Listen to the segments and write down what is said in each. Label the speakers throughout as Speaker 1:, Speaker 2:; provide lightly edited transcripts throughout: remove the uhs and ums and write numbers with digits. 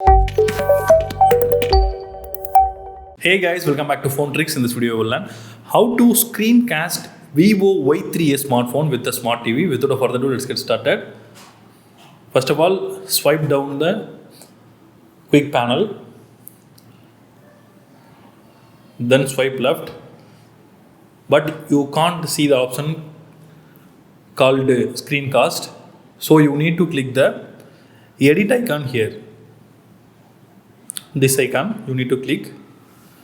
Speaker 1: Hey guys, welcome back to Phone Tricks. In this video, we will learn how to screencast Vivo Y3s smartphone with the smart TV. Without further ado, let's get started. First of all, swipe down the quick panel, then swipe left, but you can't see the option called screencast, so you need to click the edit icon here. This icon you need to click.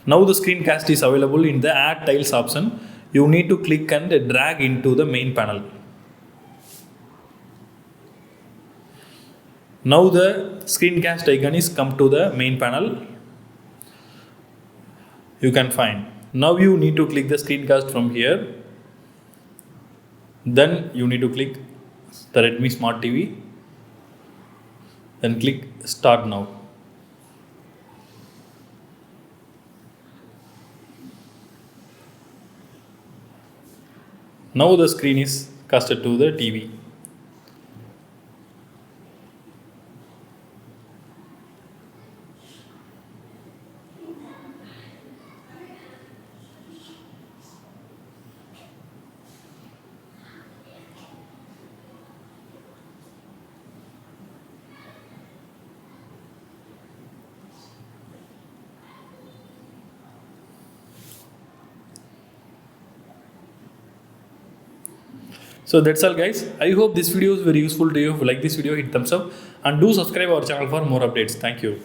Speaker 1: Now the screencast is available in the add tiles option. You need to click and drag into the main panel. Now the screencast icon is come to the main panel. You can find. Now you need to click the screencast from here. Then you need to click the Redmi Smart TV. Then click Start Now. Now the screen is casted to the TV. So that's all guys. I hope this video is very useful to you. If you like this video, hit thumbs up and do subscribe our channel for more updates. Thank you.